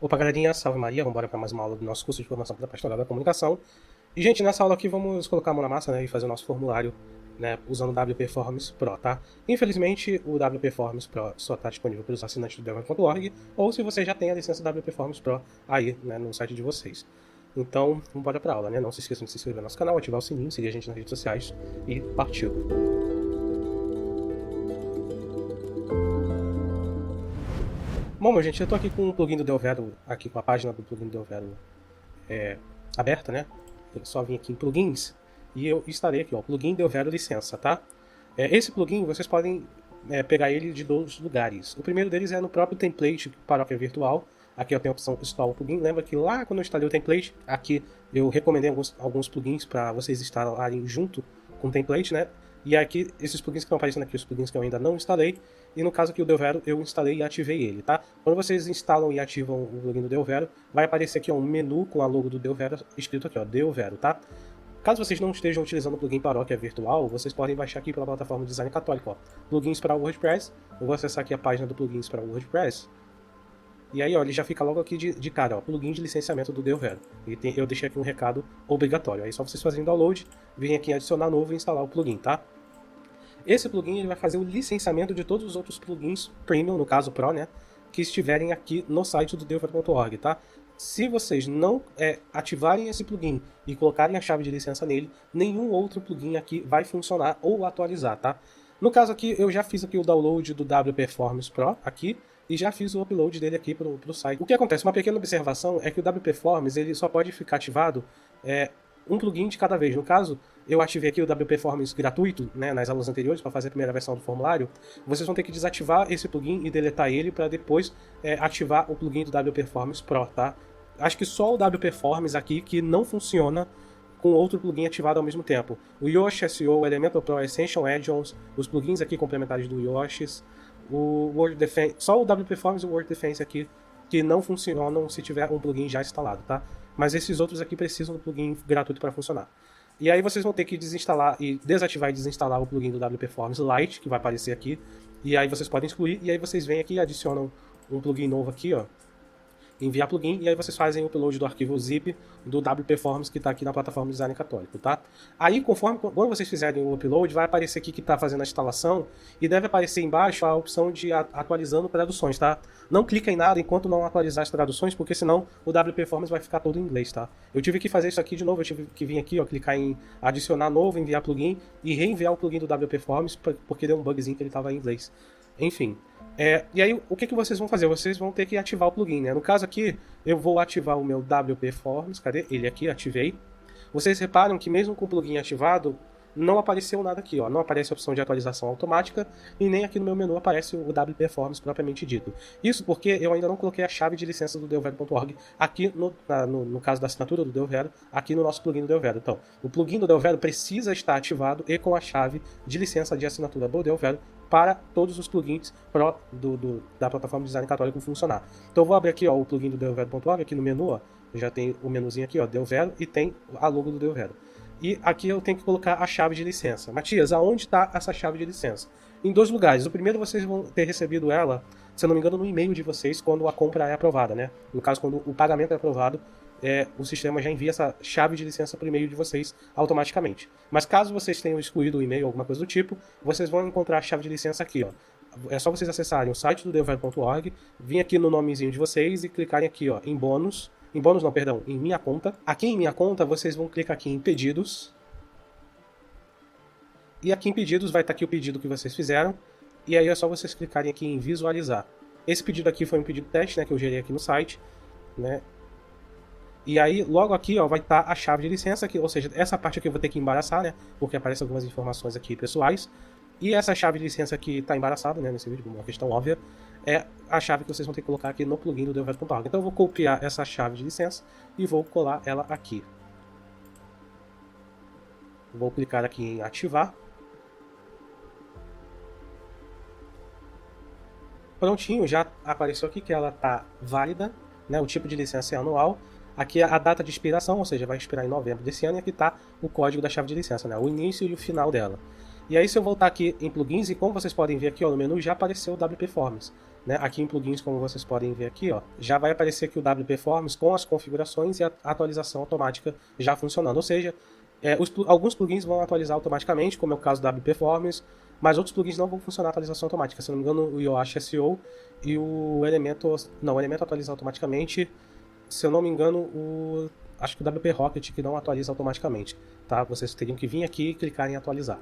Opa, galerinha, salve Maria, vamos embora para mais uma aula do nosso curso de formação para pastoral da comunicação. E, gente, nessa aula aqui vamos colocar a mão na massa, né, e fazer o nosso formulário, né, usando o WP Forms Pro, tá? Infelizmente, o WP Forms Pro só está disponível para os assinantes do Delver.org, ou se você já tem a licença WP Forms Pro aí, né, no site de vocês. Então, vamos embora para a aula, né? Não se esqueçam de se inscrever no nosso canal, ativar o sininho, seguir a gente nas redes sociais e partiu! Bom, meu gente, eu tô aqui com o plugin do Delvero, aqui com a página do plugin do Delvero aberta, né? Eu só vim aqui em plugins e eu instalei aqui, ó, plugin Delvero licença, tá? Esse plugin vocês podem pegar ele de dois lugares. O primeiro deles é no próprio template Paróquia Virtual. Aqui eu tenho a opção install plugin. Lembra que lá quando eu instalei o template, aqui eu recomendei alguns plugins para vocês instalarem junto com o template, né? E aqui, esses plugins que estão aparecendo aqui, os plugins que eu ainda não instalei. E no caso aqui o Delvero, eu instalei e ativei ele, tá? Quando vocês instalam e ativam o plugin do Delvero, vai aparecer aqui ó, um menu com a logo do Delvero, escrito aqui, ó, Delvero, tá? Caso vocês não estejam utilizando o plugin Paróquia Virtual, vocês podem baixar aqui pela plataforma Design Católico, ó, plugins para o WordPress. Eu vou acessar aqui a página do plugins para o WordPress. E aí, ó, ele já fica logo aqui de cara, ó, plugin de licenciamento do Delvero. Eu deixei aqui um recado obrigatório. Aí só vocês fazerem download, virem aqui em adicionar novo e instalar o plugin, tá? Esse plugin ele vai fazer o licenciamento de todos os outros plugins Premium, no caso Pro, né, que estiverem aqui no site do Delver.org, tá? Se vocês não ativarem esse plugin e colocarem a chave de licença nele, nenhum outro plugin aqui vai funcionar ou atualizar, tá? No caso aqui, eu já fiz aqui o download do WP Forms Pro aqui e já fiz o upload dele aqui pro site. O que acontece? Uma pequena observação é que o WP Forms ele só pode ficar ativado um plugin de cada vez. No caso, eu ativei aqui o WP Forms gratuito, né, nas aulas anteriores, para fazer a primeira versão do formulário. Vocês vão ter que desativar esse plugin e deletar ele para depois ativar o plugin do WP Forms Pro, tá? Acho que só o WP Forms aqui que não funciona com outro plugin ativado ao mesmo tempo. O Yoast SEO, o Elementor Pro, Essential Add-ons, os plugins aqui complementares do Yoast, o Word Defense, só o WP Forms e o Word Defense aqui que não funcionam se tiver um plugin já instalado, tá? Mas esses outros aqui precisam do plugin gratuito para funcionar. E aí vocês vão ter que desinstalar e desativar e desinstalar o plugin do WP Forms Lite, que vai aparecer aqui. E aí vocês podem excluir, e aí vocês vêm aqui e adicionam um plugin novo aqui, ó. Enviar plugin, e aí vocês fazem o upload do arquivo zip do WP Forms que está aqui na plataforma Design Católico, tá? Aí, quando vocês fizerem o upload, vai aparecer aqui que está fazendo a instalação e deve aparecer embaixo a opção de atualizando traduções, tá? Não clica em nada enquanto não atualizar as traduções, porque senão o WP Forms vai ficar todo em inglês, tá? Eu tive que fazer isso aqui de novo, eu tive que vir aqui, ó, clicar em adicionar novo, enviar plugin e reenviar o plugin do WP Forms, porque deu um bugzinho que ele estava em inglês. Enfim. E aí, o que vocês vão fazer? Vocês vão ter que ativar o plugin, né? No caso aqui, eu vou ativar o meu WP Forms. Cadê? Ele aqui, ativei. Vocês reparam que mesmo com o plugin ativado, não apareceu nada aqui, ó. Não aparece a opção de atualização automática e nem aqui no meu menu aparece o WP Forms propriamente dito. Isso porque eu ainda não coloquei a chave de licença do Delvero.org aqui no caso da assinatura do Delvero, aqui no nosso plugin do Delvero. Então, o plugin do Delvero precisa estar ativado e com a chave de licença de assinatura do Delvero para todos os plugins Pro da plataforma Design Católico funcionar. Então eu vou abrir aqui ó, o plugin do Delvero.org, aqui no menu, ó, já tem o menuzinho aqui, ó, Delvero, e tem a logo do Delvero. E aqui eu tenho que colocar a chave de licença. Matias, aonde está essa chave de licença? Em dois lugares. O primeiro vocês vão ter recebido ela, se eu não me engano, no e-mail de vocês quando a compra é aprovada, né? No caso, quando o pagamento é aprovado, o sistema já envia essa chave de licença para o e-mail de vocês automaticamente. Mas caso vocês tenham excluído o e-mail ou alguma coisa do tipo, vocês vão encontrar a chave de licença aqui, ó. É só vocês acessarem o site do Delver.org, vir aqui no nomezinho de vocês e clicarem aqui, ó, em bônus. Em bônus não, perdão, em minha conta. Aqui em minha conta, vocês vão clicar aqui em pedidos. E aqui em pedidos vai estar aqui o pedido que vocês fizeram. E aí é só vocês clicarem aqui em visualizar. Esse pedido aqui foi um pedido teste, né, que eu gerei aqui no site, né? E aí, logo aqui, ó, vai estar a chave de licença, aqui, ou seja, essa parte aqui eu vou ter que embaraçar, né? Porque aparecem algumas informações aqui pessoais. E essa chave de licença aqui está embaraçada, né, nesse vídeo, uma questão óbvia, é a chave que vocês vão ter que colocar aqui no plugin do Delver.org. Então eu vou copiar essa chave de licença e vou colar ela aqui. Vou clicar aqui em ativar. Prontinho, já apareceu aqui que ela está válida, né, o tipo de licença é anual. Aqui é a data de expiração, ou seja, vai expirar em novembro desse ano, e aqui está o código da chave de licença, né, o início e o final dela. E aí se eu voltar aqui em plugins, e como vocês podem ver aqui, ó, no menu já apareceu o WP Forms. Né? Aqui em plugins, como vocês podem ver aqui, ó, já vai aparecer aqui o WP Forms com as configurações e a atualização automática já funcionando. Ou seja, alguns plugins vão atualizar automaticamente, como é o caso do WP Forms, mas outros plugins não vão funcionar a atualização automática. Se não me engano, o Yoast SEO e o Elementor... Não, o Elementor atualiza automaticamente. Se eu não me engano, acho que o WP Rocket que não atualiza automaticamente. Tá? Vocês teriam que vir aqui e clicar em atualizar.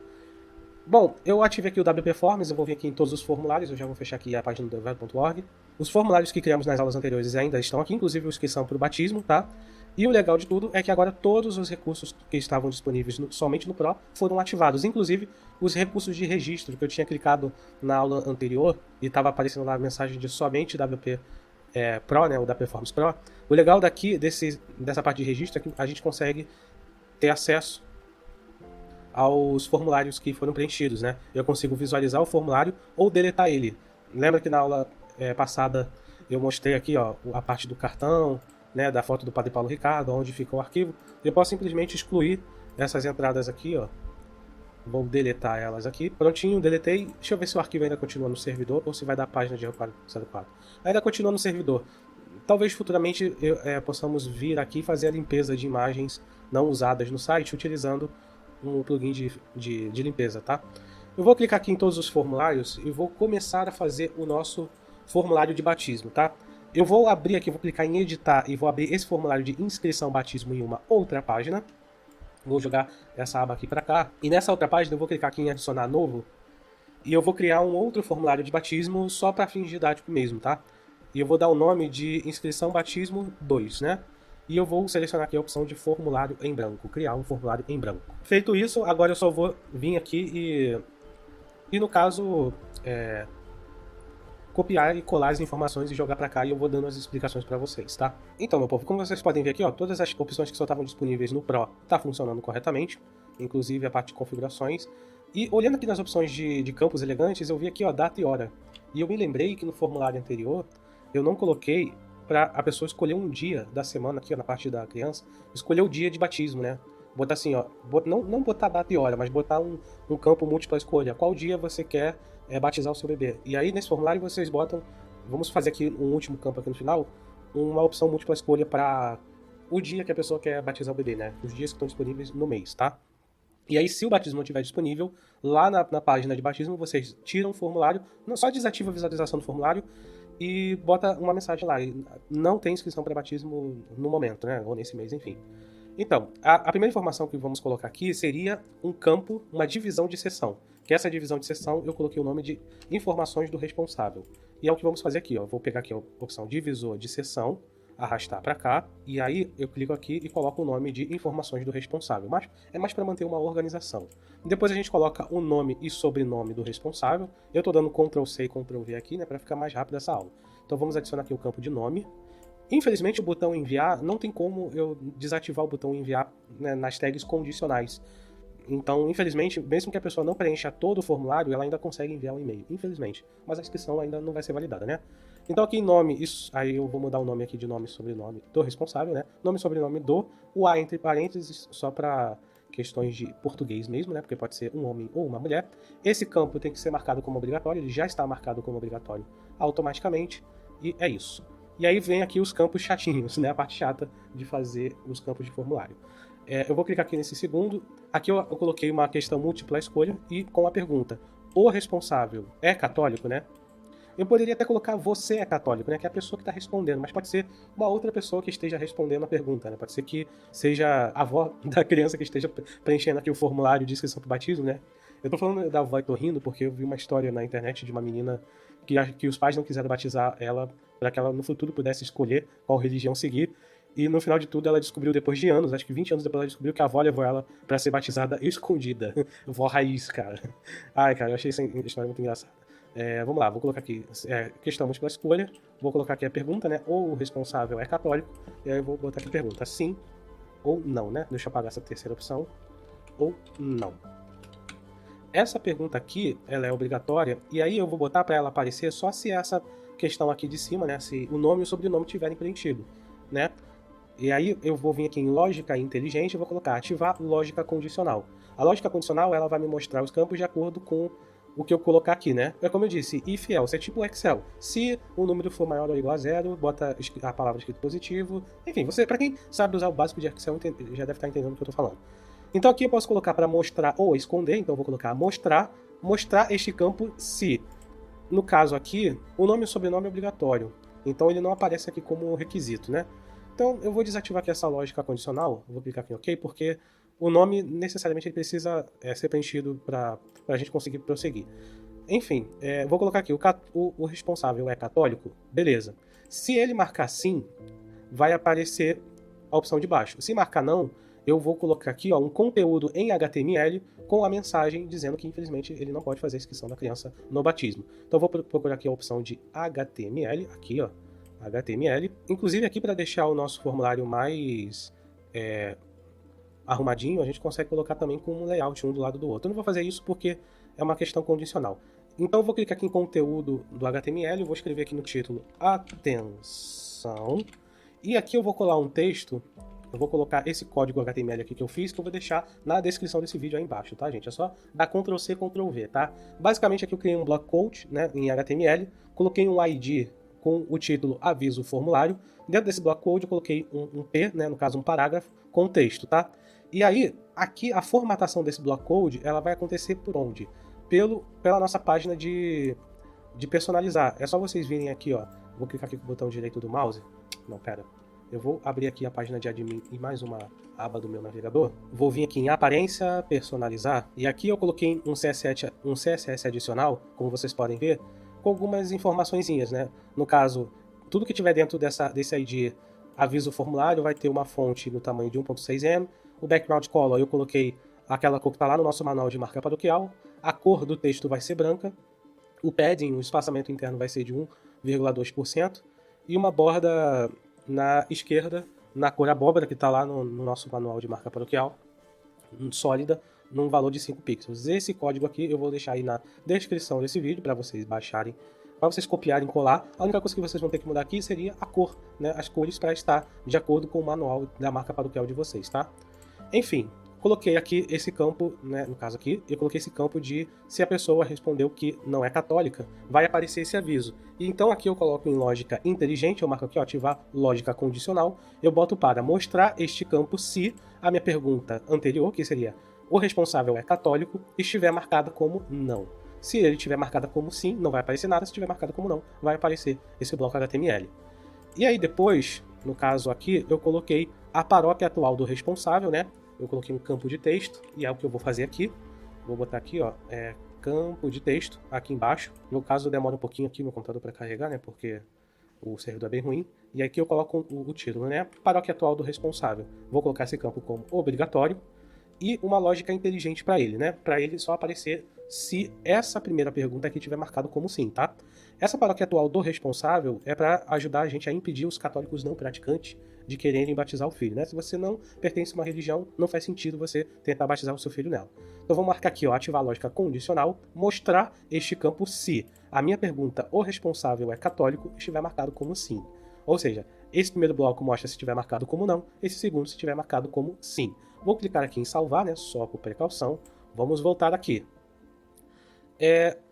Bom, eu ativei aqui o WP Forms, eu vou vir aqui em todos os formulários, eu já vou fechar aqui a página do develop.org. Os formulários que criamos nas aulas anteriores ainda estão aqui, inclusive os que são para o batismo, tá? E o legal de tudo é que agora todos os recursos que estavam disponíveis somente no Pro foram ativados, inclusive os recursos de registro que eu tinha clicado na aula anterior e estava aparecendo lá a mensagem de somente WP Pro, né, o WP Forms Pro. O legal daqui, dessa parte de registro, é que a gente consegue ter acesso aos formulários que foram preenchidos, né? Eu consigo visualizar o formulário ou deletar ele. Lembra que na aula passada eu mostrei aqui, ó, a parte do cartão, né, da foto do Padre Paulo Ricardo, onde fica o arquivo. Eu posso simplesmente excluir essas entradas aqui, ó. Vou deletar elas aqui. Prontinho, deletei. Deixa eu ver se o arquivo ainda continua no servidor ou se vai dar página de erro 04. Ainda continua no servidor. Talvez futuramente possamos vir aqui fazer a limpeza de imagens não usadas no site utilizando um plugin de limpeza, tá? Eu vou clicar aqui em todos os formulários e vou começar a fazer o nosso formulário de batismo, tá? Eu vou abrir aqui, vou clicar em editar e vou abrir esse formulário de inscrição batismo em uma outra página. Vou jogar essa aba aqui para cá. E nessa outra página eu vou clicar aqui em adicionar novo. E eu vou criar um outro formulário de batismo só para fins didáticos mesmo, tá? E eu vou dar o nome de inscrição batismo 2, né? E eu vou selecionar aqui a opção de formulário em branco, criar um formulário em branco. Feito isso, agora eu só vou vir aqui e no caso, copiar e colar as informações e jogar para cá e eu vou dando as explicações para vocês, tá? Então, meu povo, como vocês podem ver aqui, ó, todas as opções que só estavam disponíveis no Pro tá funcionando corretamente, inclusive a parte de configurações. E olhando aqui nas opções de campos elegantes, eu vi aqui, ó, data e hora. E eu me lembrei que no formulário anterior eu não coloquei para a pessoa escolher um dia da semana aqui, ó, na parte da criança, escolher o dia de batismo, né? Botar assim, ó, não botar data e hora, mas botar um campo múltipla escolha. Qual dia você quer batizar o seu bebê? E aí nesse formulário vocês botam, vamos fazer aqui um último campo aqui no final, uma opção múltipla escolha para o dia que a pessoa quer batizar o bebê, né? Os dias que estão disponíveis no mês, tá? E aí, se o batismo não estiver disponível, lá na página de batismo, vocês tiram o formulário, só desativa a visualização do formulário e bota uma mensagem lá. Não tem inscrição para batismo no momento, né? Ou nesse mês, enfim. Então, a primeira informação que vamos colocar aqui seria um campo, uma divisão de seção. Que essa divisão de seção eu coloquei o nome de informações do responsável. E é o que vamos fazer aqui, ó. Vou pegar aqui a opção divisor de seção, arrastar para cá, e aí eu clico aqui e coloco o nome de informações do responsável. Mas é mais para manter uma organização. Depois a gente coloca o nome e sobrenome do responsável. Eu estou dando Ctrl C e Ctrl V aqui, né, para ficar mais rápido essa aula. Então vamos adicionar aqui o campo de nome. Infelizmente o botão enviar, não tem como eu desativar o botão enviar, né, nas tags condicionais. Então, infelizmente, mesmo que a pessoa não preencha todo o formulário, ela ainda consegue enviar um e-mail, infelizmente. Mas a inscrição ainda não vai ser validada, né? Então aqui em nome, isso, aí eu vou mudar o nome aqui de nome e sobrenome do responsável, né? Nome e sobrenome o A entre parênteses, só para questões de português mesmo, né? Porque pode ser um homem ou uma mulher. Esse campo tem que ser marcado como obrigatório, ele já está marcado como obrigatório automaticamente, e é isso. E aí vem aqui os campos chatinhos, né? A parte chata de fazer os campos de formulário. Eu vou clicar aqui nesse segundo. Aqui eu coloquei uma questão múltipla escolha e com a pergunta: o responsável é católico, né? Eu poderia até colocar você é católico, né? Que é a pessoa que está respondendo, mas pode ser uma outra pessoa que esteja respondendo a pergunta, né? Pode ser que seja a avó da criança que esteja preenchendo aqui o formulário de inscrição para o batismo, né? Eu tô falando da avó e tô rindo porque eu vi uma história na internet de uma menina que os pais não quiseram batizar ela para que ela no futuro pudesse escolher qual religião seguir. E no final de tudo ela descobriu depois de anos, acho que 20 anos depois ela descobriu que a avó levou ela pra ser batizada escondida. Vó raiz, cara. Ai, cara, eu achei essa história muito engraçada. Vamos lá, vou colocar aqui questão múltipla escolha. Vou colocar aqui a pergunta, né? Ou o responsável é católico. E aí eu vou botar aqui a pergunta, sim ou não, né? Deixa eu apagar essa terceira opção. Ou não. Essa pergunta aqui, ela é obrigatória. E aí eu vou botar pra ela aparecer só se essa questão aqui de cima, né? Se o nome e o sobrenome tiverem preenchido, né? E aí eu vou vir aqui em lógica inteligente e vou colocar ativar lógica condicional. A lógica condicional ela vai me mostrar os campos de acordo com o que eu colocar aqui, né? É como eu disse, if else é tipo Excel. Se o número for maior ou igual a zero, bota a palavra escrito positivo. Enfim, para quem sabe usar o básico de Excel, já deve estar entendendo o que eu estou falando. Então aqui eu posso colocar para mostrar ou esconder, então eu vou colocar mostrar este campo se, no caso aqui, o nome e o sobrenome é obrigatório. Então ele não aparece aqui como requisito, né? Então eu vou desativar aqui essa lógica condicional, vou clicar aqui em OK, porque o nome necessariamente ele precisa ser preenchido para a gente conseguir prosseguir. Enfim, vou colocar aqui, o responsável é católico, beleza. Se ele marcar sim, vai aparecer a opção de baixo. Se marcar não, eu vou colocar aqui um conteúdo em HTML com a mensagem dizendo que infelizmente ele não pode fazer a inscrição da criança no batismo. Então eu vou procurar aqui a opção de HTML, aqui HTML. Inclusive aqui para deixar o nosso formulário mais arrumadinho, a gente consegue colocar também com um layout um do lado do outro. Eu não vou fazer isso porque é uma questão condicional. Então eu vou clicar aqui em conteúdo do HTML, vou escrever aqui no título atenção, e aqui eu vou colar um texto, eu vou colocar esse código HTML aqui que eu fiz, que eu vou deixar na descrição desse vídeo aí embaixo, tá gente? É só dar Ctrl+C, Ctrl+V, tá? Basicamente aqui eu criei um block code, né, em HTML, coloquei um ID com o título aviso formulário, dentro desse block code eu coloquei um P, né, no caso um parágrafo, com texto, tá? E aí, aqui a formatação desse block code, ela vai acontecer por onde? Pela nossa página de personalizar. É só vocês virem aqui, vou clicar aqui com o botão direito do mouse. Não, pera. Eu vou abrir aqui a página de admin e mais uma aba do meu navegador. Vou vir aqui em aparência, personalizar. E aqui eu coloquei um CSS adicional, como vocês podem ver, com algumas informaçõezinhas, né? No caso, tudo que tiver dentro desse ID aviso formulário vai ter uma fonte no tamanho de 1.6M. O background color eu coloquei aquela cor que está lá no nosso manual de marca paroquial. A cor do texto vai ser branca. O padding, o espaçamento interno vai ser de 1,2%. E uma borda na esquerda, na cor abóbora, que está lá no nosso manual de marca paroquial, sólida, num valor de 5 pixels. Esse código aqui eu vou deixar aí na descrição desse vídeo para vocês baixarem, para vocês copiarem e colar. A única coisa que vocês vão ter que mudar aqui seria a cor, né, as cores para estar de acordo com o manual da marca paroquial de vocês, tá? Enfim, coloquei aqui esse campo, né, no caso aqui, eu coloquei esse campo de se a pessoa respondeu que não é católica, vai aparecer esse aviso. E então aqui eu coloco em lógica inteligente, eu marco aqui, ativar lógica condicional, eu boto para mostrar este campo se a minha pergunta anterior, que seria o responsável é católico, estiver marcada como não. Se ele estiver marcada como sim, não vai aparecer nada, se estiver marcada como não, vai aparecer esse bloco HTML. E aí depois, no caso aqui, eu coloquei a paróquia atual do responsável, né? Eu coloquei um campo de texto, e é o que eu vou fazer aqui. Vou botar aqui, campo de texto, aqui embaixo. No caso, demora um pouquinho aqui no computador para carregar, né? Porque o servidor é bem ruim. E aqui eu coloco o título, né? Paróquia atual do responsável. Vou colocar esse campo como obrigatório. E uma lógica inteligente para ele, né? Para ele só aparecer se essa primeira pergunta aqui tiver marcado como sim, tá? Essa paróquia atual do responsável é para ajudar a gente a impedir os católicos não praticantes de quererem batizar o filho, né? Se você não pertence a uma religião, não faz sentido você tentar batizar o seu filho nela. Então vou marcar aqui, ativar a lógica condicional, mostrar este campo se a minha pergunta, o responsável é católico, estiver marcado como sim. Ou seja, esse primeiro bloco mostra se estiver marcado como não, esse segundo se estiver marcado como sim. Vou clicar aqui em salvar, né? Só por precaução. Vamos voltar aqui.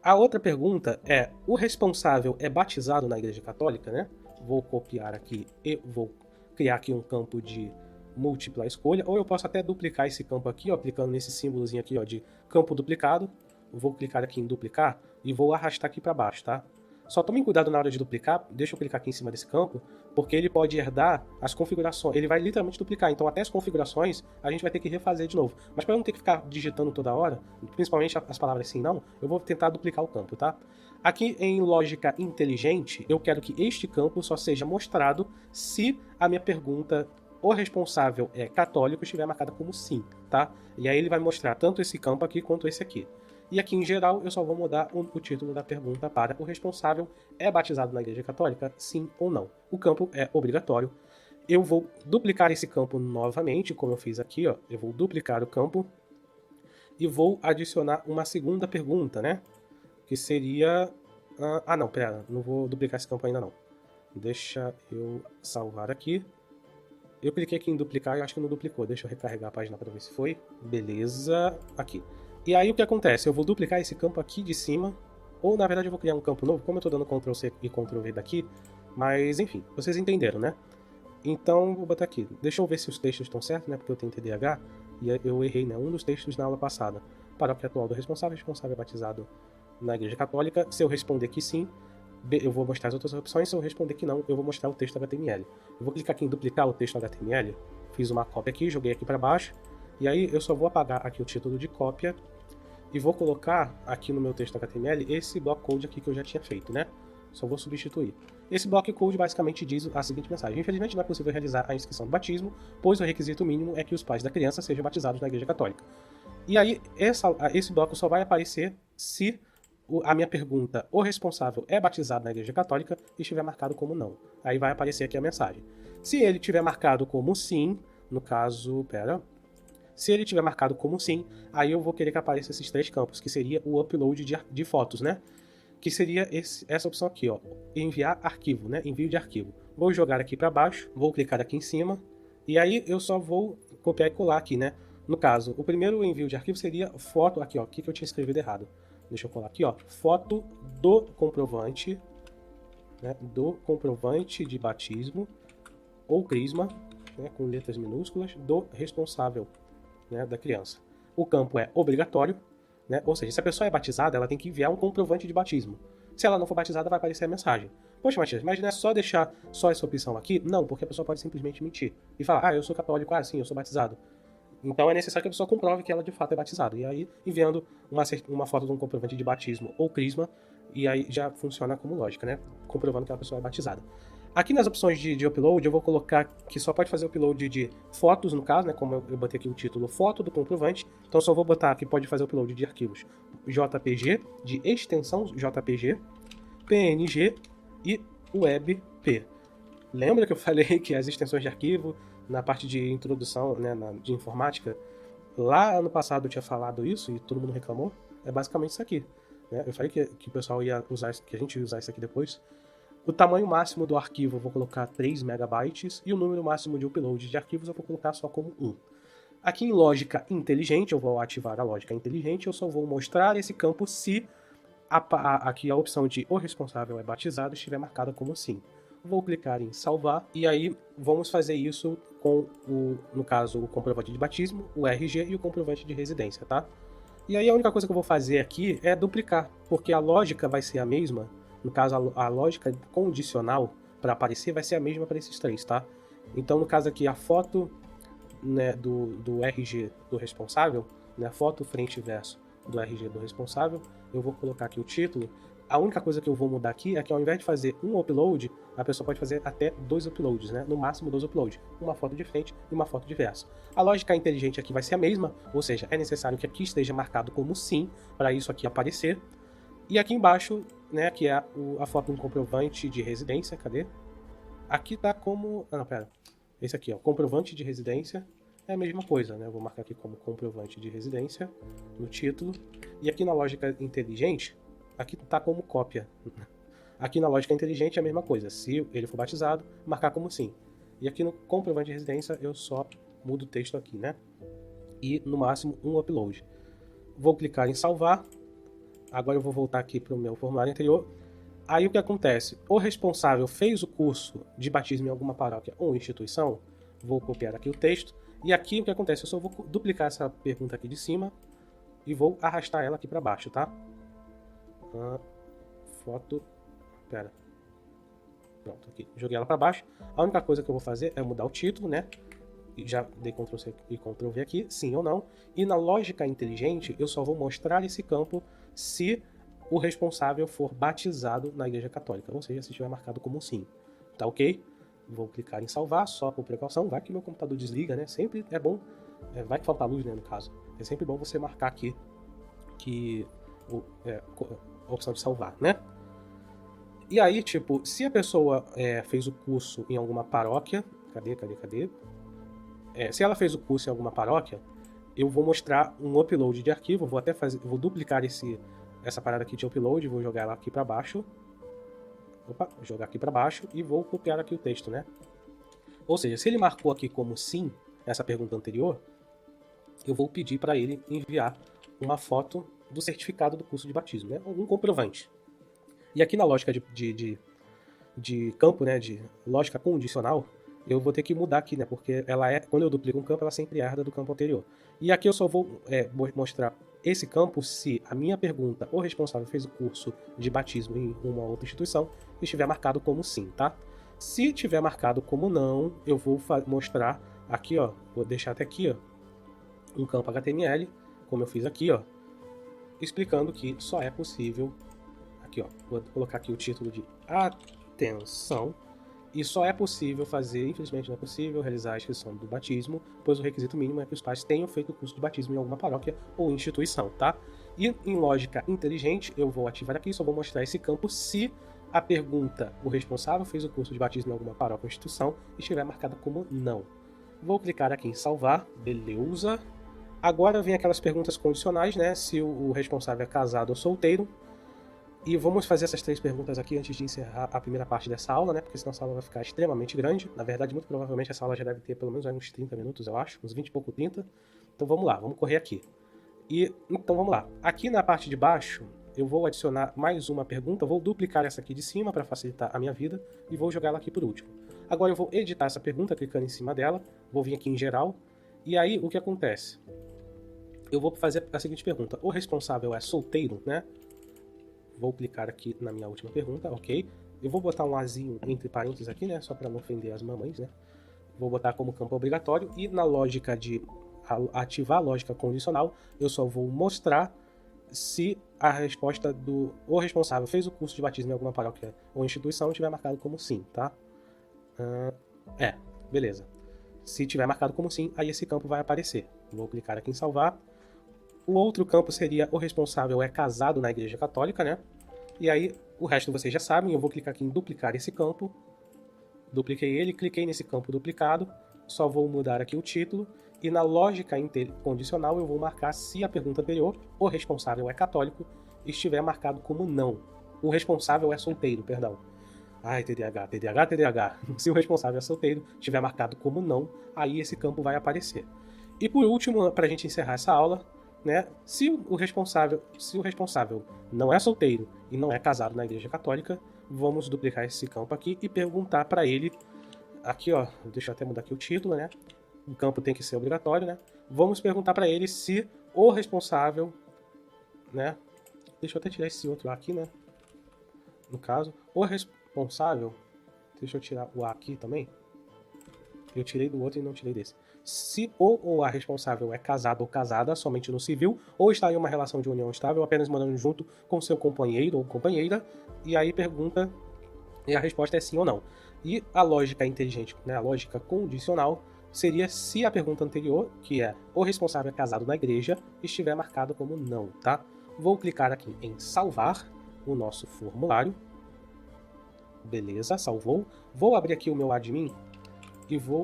A outra pergunta é, o responsável é batizado na Igreja Católica, né? Vou copiar aqui e vou criar aqui um campo de múltipla escolha, ou eu posso até duplicar esse campo aqui, clicando nesse símbolozinho aqui, de campo duplicado. Vou clicar aqui em duplicar e vou arrastar aqui para baixo, tá? Só tomem cuidado na hora de duplicar, deixa eu clicar aqui em cima desse campo, porque ele pode herdar as configurações, ele vai literalmente duplicar, então até as configurações a gente vai ter que refazer de novo. Mas para eu não ter que ficar digitando toda hora, principalmente as palavras sim não, eu vou tentar duplicar o campo, tá? Aqui em lógica inteligente, eu quero que este campo só seja mostrado se a minha pergunta, o responsável é católico, estiver marcada como sim, tá? E aí ele vai mostrar tanto esse campo aqui quanto esse aqui. E aqui em geral eu só vou mudar o título da pergunta para o responsável é batizado na Igreja Católica, sim ou não. O campo é obrigatório. Eu vou duplicar esse campo novamente, como eu fiz aqui, eu vou duplicar o campo e vou adicionar uma segunda pergunta, né? Que seria... não, pera, não vou duplicar esse campo ainda não. Deixa eu salvar aqui Eu cliquei aqui em duplicar e acho que não duplicou. Deixa eu recarregar a página para ver se foi. Beleza, aqui. E aí o que acontece? Eu vou duplicar esse campo aqui de cima, ou na verdade eu vou criar um campo novo, como eu estou dando Ctrl+C e Ctrl+V daqui, mas enfim, vocês entenderam, né? Então, vou botar aqui. Deixa eu ver se os textos estão certos, né? Porque eu tenho TDAH e eu errei, né? Um dos textos na aula passada. Paróquia atual do responsável é batizado na Igreja Católica. Se eu responder que sim, eu vou mostrar as outras opções. Se eu responder que não, eu vou mostrar o texto HTML. Eu vou clicar aqui em duplicar o texto HTML. Fiz uma cópia aqui, joguei aqui para baixo. E aí eu só vou apagar aqui o título de cópia e vou colocar aqui no meu texto HTML esse block code aqui que eu já tinha feito, né? Só vou substituir. Esse block code basicamente diz a seguinte mensagem: infelizmente não é possível realizar a inscrição do batismo, pois o requisito mínimo é que os pais da criança sejam batizados na Igreja Católica. E aí, esse bloco só vai aparecer se a minha pergunta, o responsável é batizado na Igreja Católica, estiver marcado como não. Aí vai aparecer aqui a mensagem. Se ele tiver marcado como sim, no caso, se ele tiver marcado como sim, aí eu vou querer que apareça esses 3 campos, que seria o upload de fotos, né? Que seria essa opção aqui, ó, enviar arquivo, né? Envio de arquivo. Vou jogar aqui para baixo, vou clicar aqui em cima, e aí eu só vou copiar e colar aqui, né? No caso, o primeiro envio de arquivo seria foto, aqui ó, o que eu tinha escrevido errado. Deixa eu colar aqui, ó, foto do comprovante, né? Do comprovante de batismo ou crisma, né? Com letras minúsculas, do responsável, né? Da criança. O campo é obrigatório. Né? Ou seja, se a pessoa é batizada, ela tem que enviar um comprovante de batismo. Se ela não for batizada, vai aparecer a mensagem. Poxa, Matias, mas não é só deixar só essa opção aqui? Não, porque a pessoa pode simplesmente mentir. E falar, eu sou católico, sim, eu sou batizado. Então é necessário que a pessoa comprove que ela de fato é batizada. E aí, enviando uma foto de um comprovante de batismo ou crisma, e aí já funciona como lógica, né? Comprovando que a pessoa é batizada. Aqui nas opções de upload, eu vou colocar que só pode fazer upload de fotos, no caso, né? Como eu botei aqui o título, foto do comprovante. Então só vou botar que pode fazer upload de arquivos JPG, de extensão JPG, PNG e WebP. Lembra que eu falei que as extensões de arquivo, na parte de introdução, né, de informática, lá ano passado eu tinha falado isso e todo mundo reclamou? É basicamente isso aqui. Né? Eu falei que o pessoal ia usar, que a gente ia usar isso aqui depois. O tamanho máximo do arquivo eu vou colocar 3 MB e o número máximo de upload de arquivos eu vou colocar só como 1. Aqui em lógica inteligente, eu vou ativar a lógica inteligente, eu só vou mostrar esse campo se aqui a opção de o responsável é batizado estiver marcada como sim. Vou clicar em salvar e aí vamos fazer isso com, no caso, o comprovante de batismo, o RG e o comprovante de residência, tá? E aí a única coisa que eu vou fazer aqui é duplicar, porque a lógica vai ser a mesma. No caso, a lógica condicional para aparecer vai ser a mesma para esses 3, tá? Então, no caso aqui, a foto, né, do RG do responsável, né, a foto frente e verso do RG do responsável, eu vou colocar aqui o título. A única coisa que eu vou mudar aqui é que ao invés de fazer um upload, a pessoa pode fazer até 2 uploads, né? No máximo 2 uploads. Uma foto de frente e uma foto de verso. A lógica inteligente aqui vai ser a mesma, ou seja, é necessário que aqui esteja marcado como sim, para isso aqui aparecer. E aqui embaixo, né, que é a foto de um comprovante de residência, cadê? Aqui tá como... Ah, não, pera. Esse aqui, ó, comprovante de residência, é a mesma coisa, né? Eu vou marcar aqui como comprovante de residência no título. E aqui na lógica inteligente, aqui tá como cópia. Aqui na lógica inteligente é a mesma coisa. Se ele for batizado, marcar como sim. E aqui no comprovante de residência eu só mudo o texto aqui, né? E no máximo um upload. Vou clicar em salvar. Agora eu vou voltar aqui para o meu formulário anterior. Aí o que acontece? O responsável fez o curso de batismo em alguma paróquia ou instituição. Vou copiar aqui o texto. E aqui o que acontece? Eu só vou duplicar essa pergunta aqui de cima e vou arrastar ela aqui para baixo, tá? Foto. Pera. Pronto, aqui. Joguei ela para baixo. A única coisa que eu vou fazer é mudar o título, né? Já dei Ctrl+C e Ctrl+V aqui, sim ou não. E na lógica inteligente, eu só vou mostrar esse campo se o responsável for batizado na Igreja Católica, ou seja, se estiver marcado como sim. Tá ok? Vou clicar em salvar, só por precaução. Vai que meu computador desliga, né? Sempre é bom. Vai que falta luz, né, no caso. É sempre bom você marcar aqui que a opção de salvar, né? E aí, tipo, se a pessoa fez o curso em alguma paróquia... Cadê? Se ela fez o curso em alguma paróquia, eu vou mostrar um upload de arquivo, vou duplicar essa parada aqui de upload, vou jogar ela aqui para baixo. Jogar aqui para baixo e vou copiar aqui o texto, né? Ou seja, se ele marcou aqui como sim, essa pergunta anterior, eu vou pedir para ele enviar uma foto do certificado do curso de batismo, né? Algum comprovante. E aqui na lógica de campo, né, de lógica condicional, eu vou ter que mudar aqui, né, porque quando eu duplico um campo, ela sempre herda do campo anterior. E aqui eu só vou mostrar esse campo se a minha pergunta, o responsável fez o curso de batismo em uma outra instituição, estiver marcado como sim, tá? Se tiver marcado como não, eu vou mostrar aqui, ó, vou deixar até aqui, ó, um campo HTML, como eu fiz aqui, ó, explicando que só é possível, aqui, ó, vou colocar aqui o título de atenção, e só é possível fazer, infelizmente não é possível, realizar a inscrição do batismo, pois o requisito mínimo é que os pais tenham feito o curso de batismo em alguma paróquia ou instituição, tá? E em lógica inteligente, eu vou ativar aqui, só vou mostrar esse campo se a pergunta, o responsável fez o curso de batismo em alguma paróquia ou instituição, estiver marcada como não. Vou clicar aqui em salvar, beleza. Agora vem aquelas perguntas condicionais, né? Se o responsável é casado ou solteiro. E vamos fazer essas 3 perguntas aqui antes de encerrar a primeira parte dessa aula, né? Porque senão essa aula vai ficar extremamente grande. Na verdade, muito provavelmente essa aula já deve ter pelo menos uns 30 minutos, eu acho. Uns 20 e pouco, 30. Então vamos lá, vamos correr aqui. Então vamos lá. Aqui na parte de baixo, eu vou adicionar mais uma pergunta. Vou duplicar essa aqui de cima para facilitar a minha vida. E vou jogar ela aqui por último. Agora eu vou editar essa pergunta clicando em cima dela. Vou vir aqui em geral. E aí, o que acontece? Eu vou fazer a seguinte pergunta. O responsável é solteiro, né? Vou clicar aqui na minha última pergunta, ok. Eu vou botar um azinho entre parênteses aqui, né? Só para não ofender as mamães, né? Vou botar como campo obrigatório. E na lógica de ativar a lógica condicional, eu só vou mostrar se a resposta do o responsável fez o curso de batismo em alguma paróquia ou instituição estiver marcado como sim, tá? Beleza. Se tiver marcado como sim, aí esse campo vai aparecer. Vou clicar aqui em salvar. O outro campo seria o responsável é casado na Igreja Católica, né? E aí, o resto vocês já sabem, eu vou clicar aqui em duplicar esse campo. Dupliquei ele, cliquei nesse campo duplicado, só vou mudar aqui o título. E na lógica condicional eu vou marcar se a pergunta anterior, o responsável é católico, estiver marcado como não. O responsável é solteiro, perdão. Ai, TDAH. Se o responsável é solteiro, estiver marcado como não, aí esse campo vai aparecer. E por último, para a gente encerrar essa aula, né, se o responsável não é solteiro e não é casado na Igreja Católica, vamos duplicar esse campo aqui e perguntar para ele, aqui ó, deixa eu até mudar aqui o título, né, o campo tem que ser obrigatório, né, vamos perguntar para ele se o responsável, né, deixa eu até tirar esse outro aqui, né, no caso, o responsável, deixa eu tirar o A aqui também, eu tirei do outro e não tirei desse. Se o ou a responsável é casado ou casada somente no civil, ou está em uma relação de união estável, apenas morando junto com seu companheiro ou companheira, e aí pergunta, e a resposta é sim ou não. E a lógica inteligente, né, a lógica condicional, seria se a pergunta anterior, que é o responsável é casado na igreja, estiver marcado como não, tá? Vou clicar aqui em salvar o nosso formulário. Beleza, salvou. Vou abrir aqui o meu admin e vou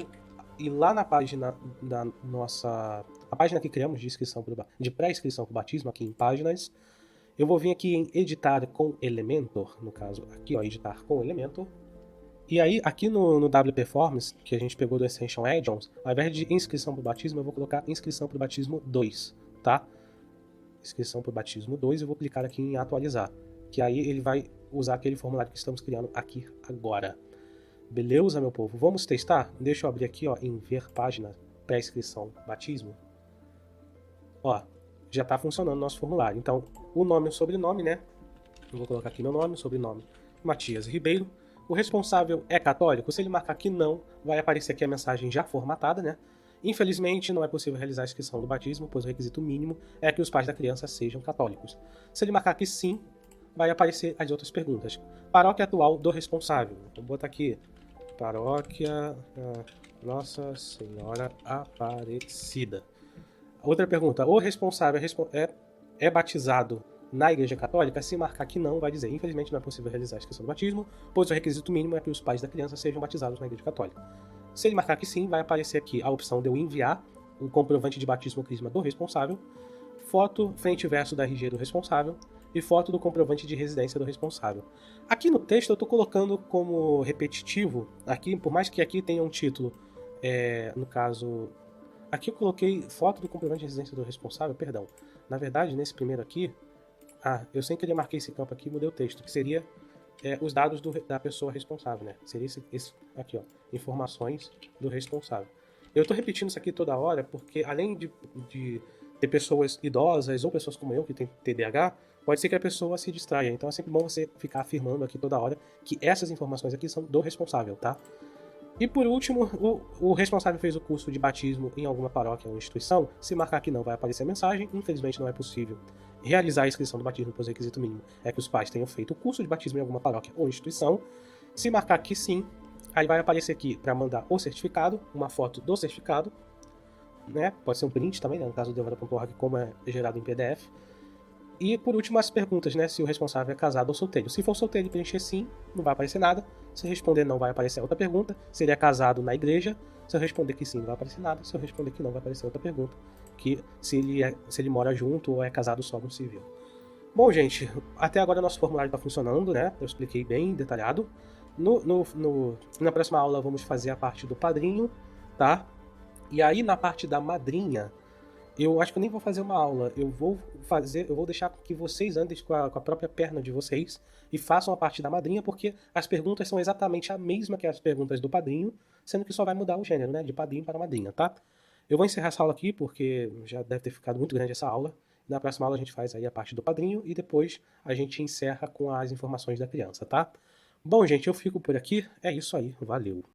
ir lá na página da nossa... A página que criamos de pré-inscrição para o batismo, aqui em páginas. Eu vou vir aqui em editar com Elementor, no caso, aqui ó, editar com Elementor. E aí, aqui no WP Forms, que a gente pegou do Ascension Add-ons, ao invés de inscrição para o batismo, eu vou colocar inscrição para o batismo 2, tá? Inscrição para o batismo 2, eu vou clicar aqui em atualizar, que aí ele vai usar aquele formulário que estamos criando aqui agora. Beleza, meu povo? Vamos testar? Deixa eu abrir aqui, ó, em ver página, pré-inscrição, batismo. Ó, já está funcionando o nosso formulário. Então, o nome e o sobrenome, né? Eu vou colocar aqui meu nome, sobrenome, Matias Ribeiro. O responsável é católico? Se ele marcar que não, vai aparecer aqui a mensagem já formatada, né? Infelizmente, não é possível realizar a inscrição do batismo, pois o requisito mínimo é que os pais da criança sejam católicos. Se ele marcar que sim, vai aparecer as outras perguntas. Paróquia atual do responsável. Vou botar aqui, Paróquia Nossa Senhora Aparecida. Outra pergunta, o responsável é batizado na Igreja Católica? Se marcar que não, vai dizer, infelizmente não é possível realizar a inscrição do batismo, pois o requisito mínimo é que os pais da criança sejam batizados na Igreja Católica. Se ele marcar que sim, vai aparecer aqui a opção de eu enviar o comprovante de batismo ou crisma do responsável, foto frente e verso da RG do responsável, e foto do comprovante de residência do responsável. Aqui no texto eu estou colocando como repetitivo, aqui, por mais que aqui tenha um título, no caso, aqui eu coloquei foto do comprovante de residência do responsável, perdão. Na verdade, nesse primeiro aqui, eu sem querer marquei esse campo aqui e mudei o texto, que seria os dados da pessoa responsável, né? Seria esse aqui, ó, informações do responsável. Eu estou repetindo isso aqui toda hora porque, além de ter pessoas idosas ou pessoas como eu que tem TDAH, pode ser que a pessoa se distraia. Então é sempre bom você ficar afirmando aqui toda hora que essas informações aqui são do responsável, tá? E por último, o responsável fez o curso de batismo em alguma paróquia ou instituição. Se marcar que não, vai aparecer a mensagem. Infelizmente não é possível realizar a inscrição do batismo, pois o requisito mínimo é que os pais tenham feito o curso de batismo em alguma paróquia ou instituição. Se marcar que sim, aí vai aparecer aqui para mandar o certificado, uma foto do certificado, né? Pode ser um print também, né? No caso do Devada.org, como é gerado em PDF. E por último, as perguntas, né? Se o responsável é casado ou solteiro. Se for solteiro e preencher sim, não vai aparecer nada. Se responder não, vai aparecer outra pergunta. Se ele é casado na igreja. Se eu responder que sim, não vai aparecer nada. Se eu responder que não, vai aparecer outra pergunta. Que se ele mora junto ou é casado só no civil. Bom, gente, até agora nosso formulário está funcionando, né? Eu expliquei bem detalhado. Na próxima aula vamos fazer a parte do padrinho, tá? E aí na parte da madrinha, eu acho que eu nem vou fazer uma aula, eu vou deixar que vocês andem com a própria perna de vocês e façam a parte da madrinha, porque as perguntas são exatamente a mesma que as perguntas do padrinho, sendo que só vai mudar o gênero, né, de padrinho para madrinha, tá? Eu vou encerrar essa aula aqui, porque já deve ter ficado muito grande essa aula. Na próxima aula a gente faz aí a parte do padrinho e depois a gente encerra com as informações da criança, tá? Bom, gente, eu fico por aqui, é isso aí, valeu!